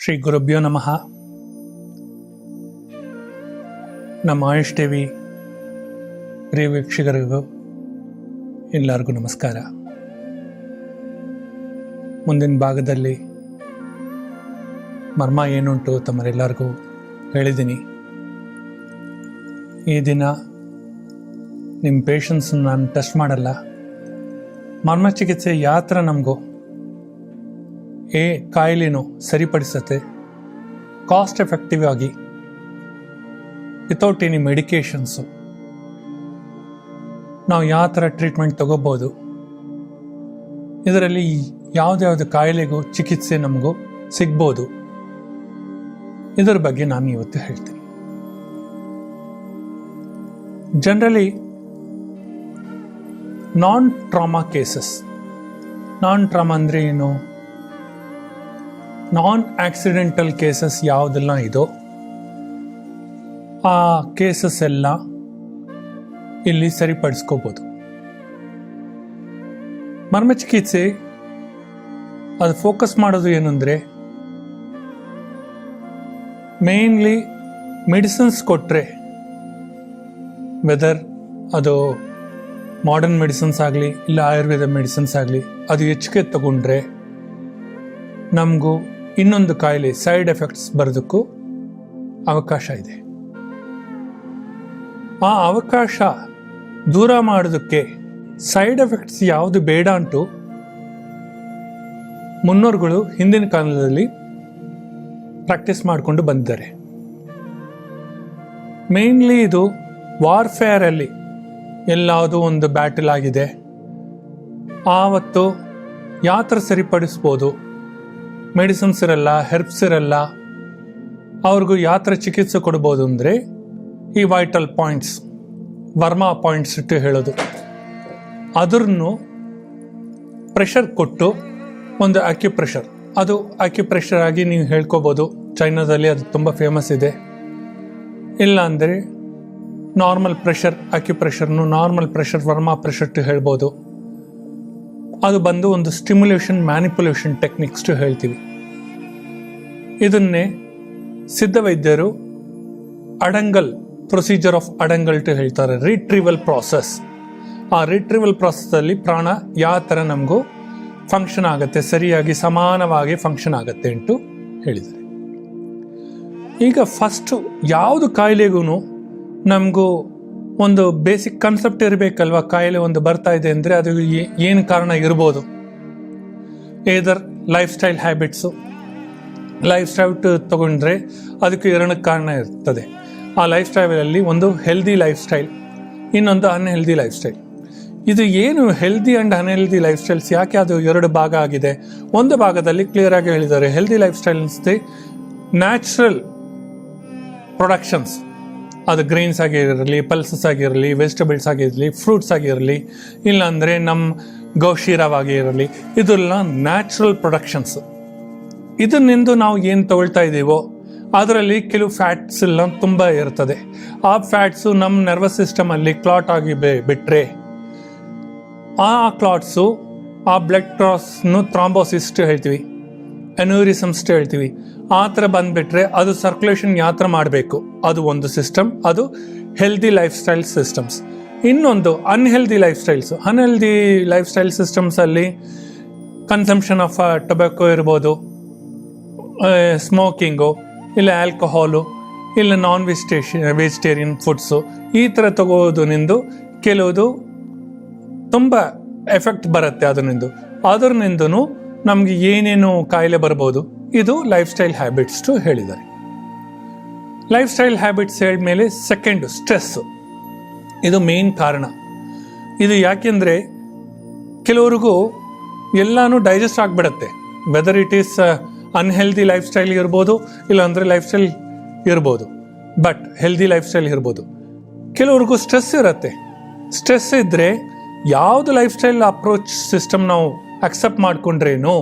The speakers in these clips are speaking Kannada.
ಶ್ರೀ ಗುರುಭ್ಯೋ ನಮಃ. ನಮ್ಮ ಆಯುಷ್ ಟಿವಿ ಪ್ರಿಯ ವೀಕ್ಷಕರಿಗೂ ಎಲ್ಲರಿಗೂ ನಮಸ್ಕಾರ. ಮುಂದಿನ ಭಾಗದಲ್ಲಿ ಮರ್ಮ ಏನುಂಟು ತಮ್ಮರೆಲ್ಲರಿಗೂ ಹೇಳಿದ್ದೀನಿ. ಈ ದಿನ ನಿಮ್ಮ ಪೇಷನ್ಸ್ ನಾನು ಟೆಸ್ಟ್ ಮಾಡಲ್ಲ. ಮರ್ಮ ಚಿಕಿತ್ಸೆ ಯಾವ ಥರ ನಮಗೂ ಕಾಯಿಲೆನೂ ಸರಿಪಡಿಸುತ್ತೆ ಕಾಸ್ಟ್ ಎಫೆಕ್ಟಿವ್ ಆಗಿ ವಿತೌಟ್ ಎನಿ ಮೆಡಿಕೇಶನ್ಸು ನಾವು ಯಾವ ಥರ ಟ್ರೀಟ್ಮೆಂಟ್ ತಗೋಬೋದು, ಇದರಲ್ಲಿ ಯಾವುದ್ಯಾವುದು ಕಾಯಿಲೆಗೂ ಚಿಕಿತ್ಸೆ ನಮಗೂ ಸಿಗ್ಬೋದು, ಇದರ ಬಗ್ಗೆ ನಾನು ಇವತ್ತು ಹೇಳ್ತೀನಿ. ಜನರಲಿ ನಾನ್ ಟ್ರಾಮಾ ಕೇಸಸ್, ನಾನ್ ಟ್ರಾಮಾ ಅಂದರೆ ಏನು, ನಾನ್ ಆಕ್ಸಿಡೆಂಟಲ್ ಕೇಸಸ್ ಯಾವುದೆಲ್ಲ ಇದೋ ಆ ಕೇಸಸ್ ಎಲ್ಲ ಇಲ್ಲಿ ಸರಿಪಡಿಸ್ಕೋಬೋದು. ಮರ್ಮ ಚಿಕಿತ್ಸೆ ಅದು ಫೋಕಸ್ ಮಾಡೋದು ಏನಂದರೆ ಮೇನ್ಲಿ ಮೆಡಿಸಿನ್ಸ್ ಕೊಟ್ಟರೆ, ವೆದರ್ ಅದು ಮಾಡರ್ನ್ ಮೆಡಿಸಿನ್ಸ್ ಆಗಲಿ ಇಲ್ಲ ಆಯುರ್ವೇದ ಮೆಡಿಸಿನ್ಸ್ ಆಗಲಿ, ಅದು ಹೆಚ್ಚಿಗೆ ತಗೊಂಡ್ರೆ ನಮಗೂ ಇನ್ನೊಂದು ಕಾಯಿಲೆ ಸೈಡ್ ಎಫೆಕ್ಟ್ಸ್ ಬರೋದಕ್ಕೂ ಅವಕಾಶ ಇದೆ. ಆ ಅವಕಾಶ ದೂರ ಮಾಡೋದಕ್ಕೆ ಸೈಡ್ ಎಫೆಕ್ಟ್ಸ್ ಯಾವುದು ಬೇಡ ಅಂಟು ಮುನ್ನೋರುಗಳು ಹಿಂದಿನ ಕಾಲದಲ್ಲಿ ಪ್ರಾಕ್ಟೀಸ್ ಮಾಡಿಕೊಂಡು ಬಂದಿದ್ದಾರೆ. ಮೇನ್ಲಿ ಇದು ವಾರ್ಫೇರಲ್ಲಿ ಎಲ್ಲಾವುದು ಒಂದು ಬ್ಯಾಟಲ್ ಆಗಿದೆ, ಆವತ್ತು ಯಾವ ಥರ ಸರಿಪಡಿಸ್ಬೋದು, ಮೆಡಿಸಿನ್ಸ್ ಇರಲ್ಲ, ಹೆರ್ಬ್ಸ್ ಇರಲ್ಲ, ಅವ್ರಿಗೂ ಯಾವ ಥರ ಚಿಕಿತ್ಸೆ ಕೊಡ್ಬೋದು ಅಂದರೆ ಈ ವೈಟಲ್ ಪಾಯಿಂಟ್ಸ್, ವರ್ಮಾ ಪಾಯಿಂಟ್ಸ್ ಇಟ್ಟು ಹೇಳೋದು, ಅದನ್ನು ಪ್ರೆಷರ್ ಕೊಟ್ಟು ಒಂದು ಅಕ್ಯುಪ್ರೆಷರ್, ಅದು ಅಕ್ಯುಪ್ರೆಷರ್ ಆಗಿ ನೀವು ಹೇಳ್ಕೋಬೋದು. ಚೈನಾದಲ್ಲಿ ಅದು ತುಂಬ ಫೇಮಸ್ ಇದೆ. ಇಲ್ಲ ಅಂದರೆ ನಾರ್ಮಲ್ ಪ್ರೆಷರ್, ಅಕ್ಯುಪ್ರೆಷರ್ನು ನಾರ್ಮಲ್ ಪ್ರೆಷರ್, ವರ್ಮಾ ಪ್ರೆಷರ್ ಟು ಹೇಳ್ಬೋದು. ಅದು ಬಂದು ಒಂದು ಸ್ಟಿಮ್ಯುಲೇಷನ್ ಮ್ಯಾನಿಪುಲೇಷನ್ ಟೆಕ್ನಿಕ್ಸ್ ಟು ಹೇಳ್ತೀವಿ. ಇದನ್ನೇ ಸಿದ್ಧವೈದ್ಯರು ಅಡಂಗಲ್ ಪ್ರೊಸೀಜರ್ ಆಫ್ ಅಡಂಗಲ್ ಟು ಹೇಳ್ತಾರೆ, ರಿಟ್ರೀವಲ್ ಪ್ರಾಸೆಸ್. ಆ ರಿಟ್ರೀವಲ್ ಪ್ರಾಸೆಸ್ಸಲ್ಲಿ ಪ್ರಾಣ ಯಾವ ಥರ ನಮಗೂ ಫಂಕ್ಷನ್ ಆಗುತ್ತೆ, ಸರಿಯಾಗಿ ಸಮಾನವಾಗಿ ಫಂಕ್ಷನ್ ಆಗುತ್ತೆ ಅಂಟು ಹೇಳಿದ್ದಾರೆ. ಈಗ ಫಸ್ಟು ಯಾವುದು ಕಾಯಿಲೆಗೂ ನಮಗೂ ಒಂದು ಬೇಸಿಕ್ ಕಾನ್ಸೆಪ್ಟ್ ಇರಬೇಕಲ್ವ. ಕಾಯಿಲೆ ಒಂದು ಬರ್ತಾ ಇದೆ ಅಂದರೆ ಅದು ಏನು ಕಾರಣ ಇರ್ಬೋದು. Either lifestyle habits, lifestyle ತಗೊಂಡ್ರೆ ಅದಕ್ಕೆ ಎರಡು ಕಾರಣ ಇರ್ತದೆ. ಆ ಲೈಫ್ ಸ್ಟೈಲಲ್ಲಿ ಒಂದು ಹೆಲ್ದಿ ಲೈಫ್ ಸ್ಟೈಲ್, ಇನ್ನೊಂದು ಅನ್ಹೆಲ್ದಿ ಲೈಫ್ ಸ್ಟೈಲ್. ಇದು ಏನು healthy and unhealthy lifestyles ಯಾಕೆ ಅದು ಎರಡು ಭಾಗ ಆಗಿದೆ? ಒಂದು ಭಾಗದಲ್ಲಿ ಕ್ಲಿಯರ್ ಆಗಿ ಹೇಳಿದ್ದಾರೆ, ಹೆಲ್ದಿ ಲೈಫ್ ಸ್ಟೈಲ್ ಅನ್ಸುತ್ತೆ ನ್ಯಾಚುರಲ್ ಪ್ರೊಡಕ್ಷನ್ಸ್, ಅದು ಗ್ರೈನ್ಸ್ ಆಗಿರಲಿ, ಪಲ್ಸಸ್ ಆಗಿರಲಿ, ವೆಜಿಟೇಬಲ್ಸ್ ಆಗಿರಲಿ, ಫ್ರೂಟ್ಸ್ ಆಗಿರಲಿ, ಇಲ್ಲಾಂದರೆ ನಮ್ಮ ಗೌಶೀರವಾಗಿ ಇರಲಿ, ಇದೆಲ್ಲ ನ್ಯಾಚುರಲ್ ಪ್ರೊಡಕ್ಷನ್ಸ್. ಇದನ್ನಿಂದ ನಾವು ಏನು ತಗೊಳ್ತಾ ಇದ್ದೀವೋ ಅದರಲ್ಲಿ ಕೆಲವು ಫ್ಯಾಟ್ಸ್ ಎಲ್ಲ ತುಂಬ ಇರ್ತದೆ. ಆ ಫ್ಯಾಟ್ಸು ನಮ್ಮ ನರ್ವಸ್ ಸಿಸ್ಟಮಲ್ಲಿ ಕ್ಲಾಟ್ ಆಗಿ ಬಿಟ್ಟರೆ ಆ ಕ್ಲಾಟ್ಸು ಆ ಬ್ಲಡ್ ಕ್ರಾಸ್ನು ಥ್ರಾಂಬೋಸಿಸ್ಟ್ ಹೇಳ್ತೀವಿ, ಅನ್ಯೂರಿಸಮ್ಸ್ಟ್ ಹೇಳ್ತೀವಿ. ಆ ಥರ ಬಂದುಬಿಟ್ರೆ ಅದು ಸರ್ಕ್ಯುಲೇಷನ್ ಯಾವ ಥರ ಮಾಡಬೇಕು, ಅದು ಒಂದು ಸಿಸ್ಟಮ್, ಅದು ಹೆಲ್ದಿ ಲೈಫ್ ಸ್ಟೈಲ್ ಸಿಸ್ಟಮ್ಸ್. ಇನ್ನೊಂದು unhealthy lifestyles. Unhealthy lifestyle ಸಿಸ್ಟಮ್ಸಲ್ಲಿ ಕನ್ಸಂಪ್ಷನ್ ಆಫ್ ಟೊಬ್ಯಾಕೊ ಇರ್ಬೋದು, ಸ್ಮೋಕಿಂಗು, ಇಲ್ಲ ಆಲ್ಕೋಹಾಲು, ಇಲ್ಲ ನಾನ್ ವೆಜಿಟೇರಿಯನ್ ಫುಡ್ಸು, ಈ ಥರ ತಗೋದನಿಂದು ಕೆಲವುದು ತುಂಬ ಎಫೆಕ್ಟ್ ಬರುತ್ತೆ. ಅದರಿಂದನೂ ನಮಗೆ ಏನೇನು ಕಾಯಿಲೆ ಬರ್ಬೋದು. ಇದು ಲೈಫ್ ಸ್ಟೈಲ್ ಹ್ಯಾಬಿಟ್ಸ್ ಟು ಹೇಳಿದ್ದಾರೆ. ಲೈಫ್ ಸ್ಟೈಲ್ ಹ್ಯಾಬಿಟ್ಸ್ ಹೇಳಿದ್ಮೇಲೆ ಸೆಕೆಂಡು ಸ್ಟ್ರೆಸ್ಸು, ಇದು ಮೇನ್ ಕಾರಣ. ಇದು ಯಾಕೆಂದರೆ ಕೆಲವ್ರಿಗೂ ಎಲ್ಲನೂ ಡೈಜೆಸ್ಟ್ ಆಗಿಬಿಡುತ್ತೆ, whether it is unhealthy life style ಇರ್ಬೋದು, ಇಲ್ಲಾಂದರೆ ಲೈಫ್ ಸ್ಟೈಲ್ ಇರ್ಬೋದು, ಬಟ್ ಹೆಲ್ದಿ ಲೈಫ್ ಸ್ಟೈಲ್ ಇರ್ಬೋದು. ಕೆಲವ್ರಿಗೂ ಸ್ಟ್ರೆಸ್ ಇರುತ್ತೆ. ಸ್ಟ್ರೆಸ್ ಇದ್ದರೆ ಯಾವುದು ಲೈಫ್ ಸ್ಟೈಲ್ ಅಪ್ರೋಚ್ ಸಿಸ್ಟಮ್ ನಾವು ಅಕ್ಸೆಪ್ಟ್ ಮಾಡಿಕೊಂಡ್ರೇನು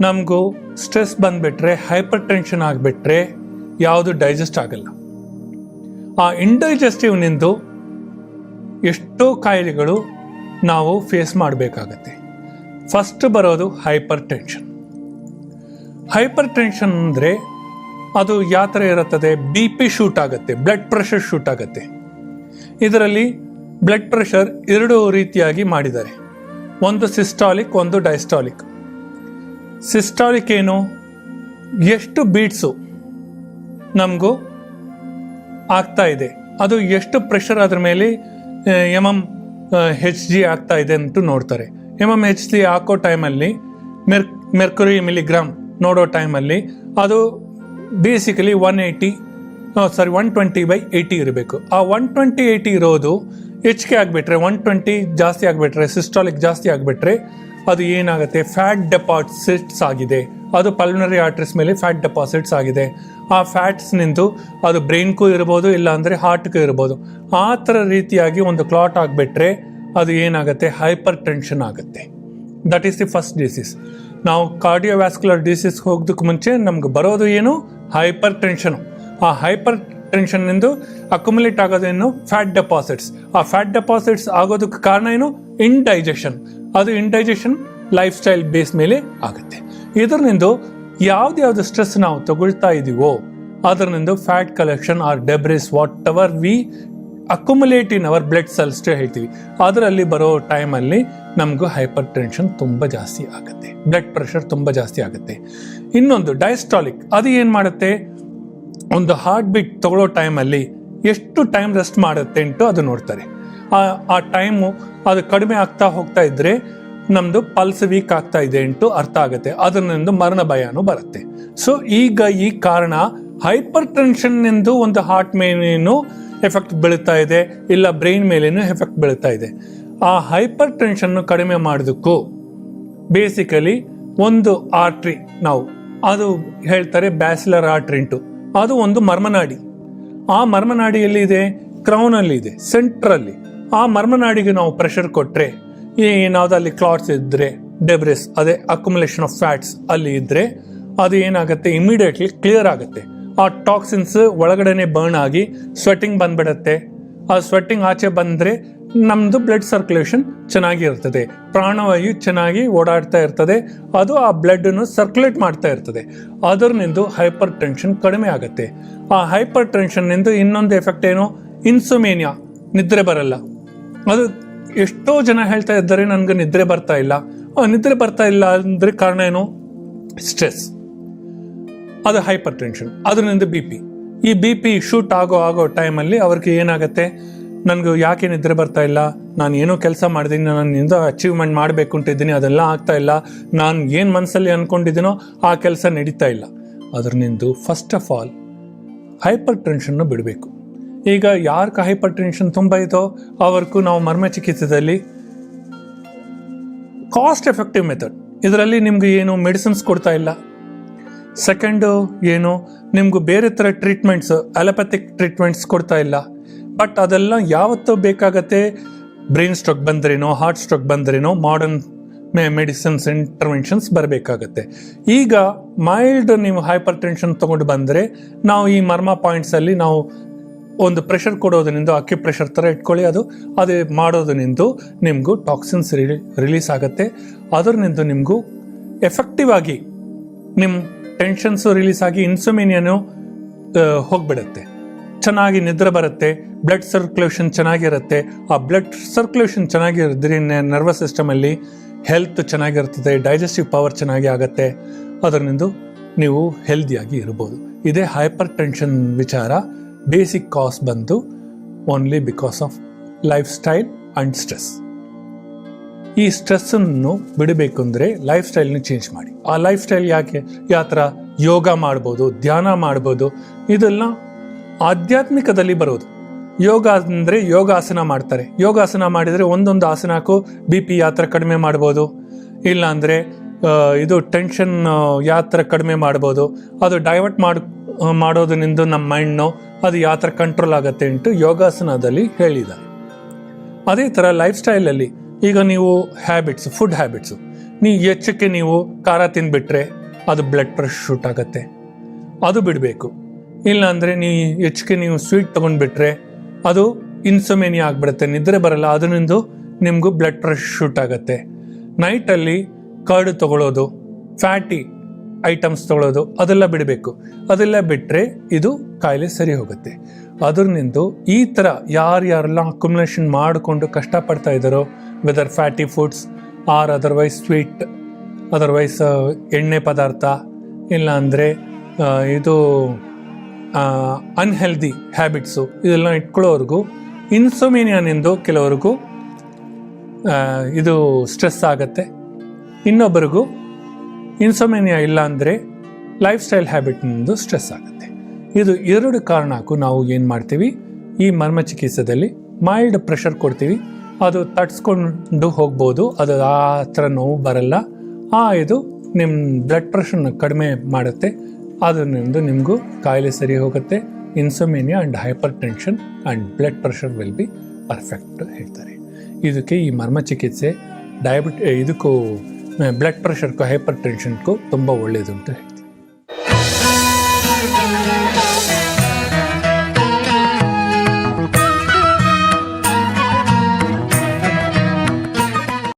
ನಮಗೂ ಸ್ಟ್ರೆಸ್ ಬಂದುಬಿಟ್ರೆ, ಹೈಪರ್ ಟೆನ್ಷನ್ ಆಗಿಬಿಟ್ರೆ ಯಾವುದು ಡೈಜೆಸ್ಟ್ ಆಗಲ್ಲ. ಆ ಇಂಡೈಜೆಸ್ಟಿವ್ನಿಂದು ಎಷ್ಟೋ ಕಾಯಿಲೆಗಳು ನಾವು ಫೇಸ್ ಮಾಡಬೇಕಾಗತ್ತೆ. ಫಸ್ಟ್ ಬರೋದು ಹೈಪರ್ ಟೆನ್ಷನ್. ಹೈಪರ್ ಟೆನ್ಷನ್ ಅಂದರೆ ಅದು ಯಾವ ಥರ ಇರುತ್ತದೆ, ಬಿ ಪಿ ಶೂಟ್ ಆಗುತ್ತೆ, ಬ್ಲಡ್ ಪ್ರೆಷರ್ ಶೂಟ್ ಆಗುತ್ತೆ. ಇದರಲ್ಲಿ ಬ್ಲಡ್ ಪ್ರೆಷರ್ ಎರಡು ರೀತಿಯಾಗಿ ಮಾಡಿದ್ದಾರೆ, ಒಂದು ಸಿಸ್ಟಾಲಿಕ್, ಒಂದು ಡೈಸ್ಟಾಲಿಕ್. ಸಿಸ್ಟಾಲಿಕ್ ಏನು, ಎಷ್ಟು ಬೀಟ್ಸು ನಮಗೂ ಆಗ್ತಾ ಇದೆ, ಅದು ಎಷ್ಟು ಪ್ರೆಷರ್ ಅದ್ರ ಮೇಲೆ HG ಆಗ್ತಾ ಇದೆ ಅಂತ ನೋಡ್ತಾರೆ. HG ಹಾಕೋ ಟೈಮಲ್ಲಿ ಮೆರ್ಕ್ಯುರಿ ಮಿಲಿಗ್ರಾಮ್ ನೋಡೋ ಟೈಮಲ್ಲಿ ಅದು ಬೇಸಿಕಲಿ 120/80 ಇರಬೇಕು. ಆ 120/80 ಇರೋದು ಹೆಚ್ಚಿಗೆ ಆಗಿಬಿಟ್ರೆ, 120 ಜಾಸ್ತಿ ಆಗಿಬಿಟ್ರೆ, ಸಿಸ್ಟಾಲಿಕ್ ಜಾಸ್ತಿ ಆಗಿಬಿಟ್ರೆ ಅದು ಏನಾಗುತ್ತೆ, ಫ್ಯಾಟ್ ಡೆಪಾಸಿಟ್ಸ್ ಆಗಿದೆ. ಅದು ಪಲ್ಮನರಿ ಆರ್ಟರೀಸ್ ಮೇಲೆ ಫ್ಯಾಟ್ ಡೆಪಾಸಿಟ್ಸ್ ಆಗಿದೆ. ಆ ಫ್ಯಾಟ್ಸ್ನಿಂದ ಅದು ಬ್ರೈನ್ಗೂ ಇರ್ಬೋದು, ಇಲ್ಲ ಅಂದರೆ ಹಾರ್ಟ್ಗೂ ಇರ್ಬೋದು. ಆ ಥರ ರೀತಿಯಾಗಿ ಒಂದು ಕ್ಲಾಟ್ ಆಗಿಬಿಟ್ರೆ ಅದು ಏನಾಗುತ್ತೆ, ಹೈಪರ್ ಟೆನ್ಷನ್ ಆಗುತ್ತೆ. That is the first disease. ನಾವು ಕಾರ್ಡಿಯೋವ್ಯಾಸ್ಕ್ಯುಲರ್ ಡಿಸೀಸ್ ಹೋಗೋದಕ್ಕೆ ಮುಂಚೆ ನಮ್ಗೆ ಬರೋದು ಏನು, ಹೈಪರ್ ಟೆನ್ಷನು. ಆ ಹೈಪರ್ ಟೆನ್ಷನ್ನಿಂದ ಅಕ್ಯುಮುಲೇಟ್ ಆಗೋದೇನು, ಫ್ಯಾಟ್ ಡೆಪಾಸಿಟ್ಸ್. ಆ ಫ್ಯಾಟ್ ಡೆಪಾಸಿಟ್ಸ್ ಆಗೋದಕ್ಕೆ ಕಾರಣ ಏನು, ಇಂಡೈಜೆಷನ್. ಅದು ಇಂಡೈಜೆಷನ್ ಲೈಫ್ ಸ್ಟೈಲ್ ಬೇಸ್ ಮೇಲೆ ಆಗುತ್ತೆ. ಇದರಿಂದ ಯಾವ್ದು ಸ್ಟ್ರೆಸ್ ನಾವು ತಗೊಳ್ತಾ ಇದೀವೋ ಅದರಿಂದ fat collection or debris, whatever we accumulate in our blood cells ಹೇಳ್ತೀವಿ, ಅದರಲ್ಲಿ ಬರೋ ಟೈಮಲ್ಲಿ ನಮಗೂ ಹೈಪರ್ ಟೆನ್ಷನ್ ತುಂಬ ಜಾಸ್ತಿ ಆಗುತ್ತೆ, ಬ್ಲಡ್ ಪ್ರೆಷರ್ ತುಂಬ ಜಾಸ್ತಿ ಆಗುತ್ತೆ. ಇನ್ನೊಂದು ಡೈಸ್ಟಾಲಿಕ್, ಅದು ಏನು ಮಾಡುತ್ತೆ, ಒಂದು ಹಾರ್ಟ್ ಬೀಟ್ ತಗೊಳ್ಳೋ ಟೈಮಲ್ಲಿ ಎಷ್ಟು ಟೈಮ್ ರೆಸ್ಟ್ ಮಾಡುತ್ತೆ ಅಂತ ಅದು ನೋಡ್ತಾರೆ. ಆ ಟೈಮು ಅದು ಕಡಿಮೆ ಆಗ್ತಾ ಹೋಗ್ತಾ ಇದ್ರೆ ನಮ್ಮದು ಪಲ್ಸ್ ವೀಕ್ ಆಗ್ತಾ ಇದೆ ಅಂಟು ಅರ್ಥ ಆಗುತ್ತೆ. ಅದರಿಂದ ಮರಣ ಭಯನೂ ಬರುತ್ತೆ. ಸೊ ಈಗ ಈ ಕಾರಣ ಹೈಪರ್ ಟೆನ್ಷನ್ನಿಂದ ಒಂದು ಹಾರ್ಟ್ ಮೇಲೇನು ಎಫೆಕ್ಟ್ ಬೀಳ್ತಾ ಇದೆ, ಇಲ್ಲ ಬ್ರೈನ್ ಮೇಲೇನು ಎಫೆಕ್ಟ್ ಬೀಳ್ತಾ ಇದೆ. ಆ ಹೈಪರ್ ಟೆನ್ಷನ್ನು ಕಡಿಮೆ ಮಾಡೋದಕ್ಕೂ ಬೇಸಿಕಲಿ ಒಂದು ಆರ್ಟ್ರಿ, ನಾವು ಅದು ಹೇಳ್ತಾರೆ ಬ್ಯಾಸಿಲರ್ ಆರ್ಟ್ರಿ ಅಂಟು, ಅದು ಒಂದು ಮರ್ಮನಾಡಿ. ಆ ಮರ್ಮನಾಡಿಯಲ್ಲಿ ಇದೆ, ಕ್ರೌನಲ್ಲಿ ಇದೆ, ಸೆಂಟ್ರಲ್ಲಿ. ಆ ಮರ್ಮನಾಡಿಗೆ ನಾವು ಪ್ರೆಷರ್ ಕೊಟ್ಟರೆ, ಏನಾದ್ರು ಅಲ್ಲಿ ಕ್ಲಾಟ್ಸ್ ಇದ್ದರೆ, ಡೆಬ್ರಿಸ್, ಅದೇ ಅಕ್ಯುಮುಲೇಷನ್ ಆಫ್ ಫ್ಯಾಟ್ಸ್ ಅಲ್ಲಿ ಇದ್ದರೆ ಅದು ಏನಾಗುತ್ತೆ, ಇಮಿಡಿಯೇಟ್ಲಿ ಕ್ಲಿಯರ್ ಆಗುತ್ತೆ. ಆ ಟಾಕ್ಸಿನ್ಸ್ ಒಳಗಡೆನೆ ಬರ್ನ್ ಆಗಿ ಸ್ವೆಟ್ಟಿಂಗ್ ಬಂದ್ಬಿಡತ್ತೆ. ಆ ಸ್ವೆಟ್ಟಿಂಗ್ ಆಚೆ ಬಂದರೆ ನಮ್ಮದು ಬ್ಲಡ್ ಸರ್ಕ್ಯುಲೇಷನ್ ಚೆನ್ನಾಗಿ ಇರ್ತದೆ, ಪ್ರಾಣವಾಯು ಚೆನ್ನಾಗಿ ಓಡಾಡ್ತಾ ಇರ್ತದೆ, ಅದು ಆ ಬ್ಲಡ್ಡನ್ನು ಸರ್ಕ್ಯುಲೇಟ್ ಮಾಡ್ತಾ ಇರ್ತದೆ. ಅದರಿಂದ ಹೈಪರ್ ಟೆನ್ಷನ್ ಕಡಿಮೆ ಆಗುತ್ತೆ. ಆ ಹೈಪರ್ ಟೆನ್ಷನ್ನಿಂದ ಇನ್ನೊಂದು ಎಫೆಕ್ಟ್ ಏನು, ಇನ್ಸೊಮೇನಿಯಾ, ನಿದ್ರೆ ಬರಲ್ಲ. ಅದು ಎಷ್ಟೋ ಜನ ಹೇಳ್ತಾ ಇದ್ದಾರೆ ನನಗೆ ನಿದ್ರೆ ಬರ್ತಾ ಇಲ್ಲ. ನಿದ್ರೆ ಬರ್ತಾ ಇಲ್ಲ ಅಂದರೆ ಕಾರಣ ಏನು, ಸ್ಟ್ರೆಸ್, ಅದು ಹೈಪರ್ ಟೆನ್ಷನ್. ಅದರಿಂದ BP, ಈ BP ಶೂಟ್ ಆಗೋ ಟೈಮಲ್ಲಿ ಅವ್ರಿಗೆ ಏನಾಗುತ್ತೆ, ನನಗೆ ಯಾಕೆ ನಿದ್ರೆ ಬರ್ತಾ ಇಲ್ಲ, ನಾನು ಏನೋ ಕೆಲಸ ಮಾಡಿದ್ದೀನಿ, ನನ್ನಿಂದ ಅಚೀವ್ಮೆಂಟ್ ಮಾಡಬೇಕು ಅಂತಿದ್ದೀನಿ, ಅದೆಲ್ಲ ಆಗ್ತಾ ಇಲ್ಲ, ನಾನು ಏನು ಮನಸ್ಸಲ್ಲಿ ಅಂದ್ಕೊಂಡಿದ್ದೀನೋ ಆ ಕೆಲಸ ನಡೀತಾ ಇಲ್ಲ. ಅದರಿಂದ ಫಸ್ಟ್ ಆಫ್ ಆಲ್ ಹೈಪರ್ ಟೆನ್ಷನ್ನು ಬಿಡಬೇಕು. ಈಗ ಯಾರಿಗೆ ಹೈಪರ್ ಟೆನ್ಷನ್ ತುಂಬ ಇದೋ ಅವ್ರಿಗೂ ನಾವು ಮರ್ಮ ಚಿಕಿತ್ಸೆಯಲ್ಲಿ ಕಾಸ್ಟ್ ಎಫೆಕ್ಟಿವ್ ಮೆಥಡ್, ಇದರಲ್ಲಿ ನಿಮ್ಗೆ ಏನು ಮೆಡಿಸಿನ್ಸ್ ಕೊಡ್ತಾ ಇಲ್ಲ. ಸೆಕೆಂಡು ಏನು, ನಿಮ್ಗೆ ಬೇರೆ ಥರ ಟ್ರೀಟ್ಮೆಂಟ್ಸ್, ಅಲೋಪ್ಯಾಥಿಕ್ ಟ್ರೀಟ್ಮೆಂಟ್ಸ್ ಕೊಡ್ತಾ ಇಲ್ಲ. ಬಟ್ ಅದೆಲ್ಲ ಯಾವತ್ತೂ ಬೇಕಾಗತ್ತೆ, ಬ್ರೈನ್ ಸ್ಟ್ರೋಕ್ ಬಂದ್ರೇನೋ, ಹಾರ್ಟ್ ಸ್ಟ್ರೋಕ್ ಬಂದ್ರೇನೋ ಮಾಡರ್ನ್ ಮೆಡಿಸಿನ್ಸ್ ಇಂಟರ್ವೆನ್ಷನ್ಸ್ ಬರಬೇಕಾಗತ್ತೆ. ಈಗ ಮೈಲ್ಡ್ ನೀವು ಹೈಪರ್ ಟೆನ್ಷನ್ ತೊಗೊಂಡು ಬಂದರೆ ನಾವು ಈ ಮರ್ಮ ಪಾಯಿಂಟ್ಸಲ್ಲಿ ನಾವು ಒಂದು ಪ್ರೆಷರ್ ಕೊಡೋದರಿಂದ, ಅಕ್ಕಿ ಪ್ರೆಷರ್ ಥರ ಇಟ್ಕೊಳ್ಳಿ, ಅದೇ ಮಾಡೋದರಿಂದ ನಿಮಗೂ ಟಾಕ್ಸಿನ್ಸ್ ರಿಲೀಸ್ ಆಗುತ್ತೆ. ಅದರಿಂದ ನಿಮಗೂ ಎಫೆಕ್ಟಿವ್ ಆಗಿ ನಿಮ್ಮ ಟೆನ್ಷನ್ಸು ರಿಲೀಸ್ ಆಗಿ ಇನ್ಸೊಮೇನಿಯಾನು ಹೋಗ್ಬಿಡುತ್ತೆ, ಚೆನ್ನಾಗಿ ನಿದ್ರೆ ಬರುತ್ತೆ, ಬ್ಲಡ್ ಸರ್ಕ್ಯುಲೇಷನ್ ಚೆನ್ನಾಗಿರುತ್ತೆ. ಆ ಬ್ಲಡ್ ಸರ್ಕ್ಯುಲೇಷನ್ ಚೆನ್ನಾಗಿರಿದ್ರೆ ನರ್ವಸ್ ಸಿಸ್ಟಮಲ್ಲಿ ಹೆಲ್ತ್ ಚೆನ್ನಾಗಿರ್ತದೆ, ಡೈಜೆಸ್ಟಿವ್ ಪವರ್ ಚೆನ್ನಾಗಿ ಆಗುತ್ತೆ. ಅದರಿಂದ ನೀವು ಹೆಲ್ದಿಯಾಗಿ ಇರ್ಬೋದು. ಇದೇ ಹೈಪರ್ ಟೆನ್ಷನ್ ವಿಚಾರ. ಬೇಸಿಕ್ ಕಾಸ್ ಬಂದು only because of life style and stress. ಈ ಸ್ಟ್ರೆಸ್ಸನ್ನು ಬಿಡಬೇಕು ಅಂದರೆ ಲೈಫ್ ಸ್ಟೈಲ್ನ ಚೇಂಜ್ ಮಾಡಿ. ಆ ಲೈಫ್ ಸ್ಟೈಲ್ ಯಾವ ಥರ, ಯೋಗ ಮಾಡ್ಬೋದು, ಧ್ಯಾನ ಮಾಡ್ಬೋದು, ಇದೆಲ್ಲ ಆಧ್ಯಾತ್ಮಿಕದಲ್ಲಿ ಬರೋದು. ಯೋಗ ಅಂದರೆ ಯೋಗಾಸನ ಮಾಡ್ತಾರೆ. ಯೋಗಾಸನ ಮಾಡಿದರೆ ಒಂದೊಂದು ಆಸನಕ್ಕೂ BP ಯಾವ ಥರ ಕಡಿಮೆ ಮಾಡ್ಬೋದು, ಇಲ್ಲ ಅಂದರೆ ಇದು ಟೆನ್ಷನ್ ಯಾವ ಥರ ಕಡಿಮೆ ಮಾಡ್ಬೋದು, ಅದು ಡೈವರ್ಟ್ ಮಾಡೋದ್ರಿಂದ ನಮ್ಮ ಮೈಂಡ್ನು ಅದು ಯಾವ ಥರ ಕಂಟ್ರೋಲ್ ಆಗುತ್ತೆ ಅಂಟು ಯೋಗಾಸನದಲ್ಲಿ ಹೇಳಿದ್ದಾರೆ. ಅದೇ ಥರ ಲೈಫ್ ಸ್ಟೈಲಲ್ಲಿ ಈಗ ನೀವು ಹ್ಯಾಬಿಟ್ಸ್, ಫುಡ್ ಹ್ಯಾಬಿಟ್ಸು, ನೀವು ಹೆಚ್ಚಕ್ಕೆ ನೀವು ಖಾರ ತಿಂದುಬಿಟ್ರೆ ಅದು ಬ್ಲಡ್ ಪ್ರೆಷರ್ ಶೂಟ್ ಆಗುತ್ತೆ, ಅದು ಬಿಡಬೇಕು. ಇಲ್ಲ ಅಂದರೆ ಹೆಚ್ಚಿಗೆ ನೀವು ಸ್ವೀಟ್ ತೊಗೊಂಡ್ಬಿಟ್ರೆ ಅದು ಇನ್ಸೊಮೇನಿಯಾ ಆಗಿಬಿಡುತ್ತೆ, ನಿದ್ರೆ ಬರಲ್ಲ, ಅದರಿಂದ ನಿಮಗೂ ಬ್ಲಡ್ ಪ್ರೆಷರ್ ಶೂಟ್ ಆಗುತ್ತೆ. ನೈಟಲ್ಲಿ ಕರ್ಡ್ ತೊಗೊಳ್ಳೋದು, ಫ್ಯಾಟಿ ಐಟಮ್ಸ್ ತೊಗೊಳೋದು ಅದೆಲ್ಲ ಬಿಡಬೇಕು. ಅದೆಲ್ಲ ಬಿಟ್ಟರೆ ಇದು ಕಾಯಿಲೆ ಸರಿ ಹೋಗುತ್ತೆ. ಅದರಿಂದ ಈ ಥರ ಯಾರೆಲ್ಲ ಅಕ್ಯುಮುಲೇಷನ್ ಮಾಡಿಕೊಂಡು ಕಷ್ಟಪಡ್ತಾ ಇದ್ದಾರೋ, whether fatty foods or otherwise sweet, otherwise ಎಣ್ಣೆ ಪದಾರ್ಥ, ಇಲ್ಲ ಅಂದರೆ ಇದು ಅನ್ಹೆಲ್ದಿ ಹ್ಯಾಬಿಟ್ಸು, ಇದೆಲ್ಲ ಇಟ್ಕೊಳ್ಳೋರ್ಗೂ ಇನ್ಸೊಮೇನಿಯಾನಿಂದು ಕೆಲವ್ರಿಗೂ ಇದು ಸ್ಟ್ರೆಸ್ ಆಗುತ್ತೆ. ಇನ್ನೊಬ್ಬರಿಗೂ ಇನ್ಸೊಮೇನಿಯಾ ಇಲ್ಲ ಅಂದರೆ ಲೈಫ್ ಸ್ಟೈಲ್ ಹ್ಯಾಬಿಟ್ನಿಂದು ಸ್ಟ್ರೆಸ್ ಆಗುತ್ತೆ. ಇದು 2 ಕಾರಣಕ್ಕೂ ನಾವು ಏನು ಮಾಡ್ತೀವಿ, ಈ ಮರ್ಮ ಚಿಕಿತ್ಸೆಯಲ್ಲಿ ಮೈಲ್ಡ್ ಪ್ರೆಷರ್ ಕೊಡ್ತೀವಿ. ಅದು ತಡ್ಸ್ಕೊಂಡು ಹೋಗ್ಬೋದು, ಅದು ಆ ಥರ ನೋವು ಬರಲ್ಲ. ಇದು ನಿಮ್ಮ ಬ್ಲಡ್ ಪ್ರೆಷರ್ನ ಕಡಿಮೆ ಮಾಡುತ್ತೆ. ಅದರಿಂದ ನಿಮಗೂ ಕಾಯಿಲೆ ಸರಿ ಹೋಗುತ್ತೆ. Insomnia and hypertension and blood pressure will be perfect ಹೇಳ್ತಾರೆ. ಇದಕ್ಕೆ ಈ ಮರ್ಮ ಚಿಕಿತ್ಸೆ ಇದಕ್ಕೂ ಬ್ಲಡ್ ಪ್ರೆಷರ್ಗೂ ಹೈಪರ್ ಟೆನ್ಷನ್ಗೂ ತುಂಬ ಒಳ್ಳೆಯದು ಅಂತ ಹೇಳ್ತಾರೆ.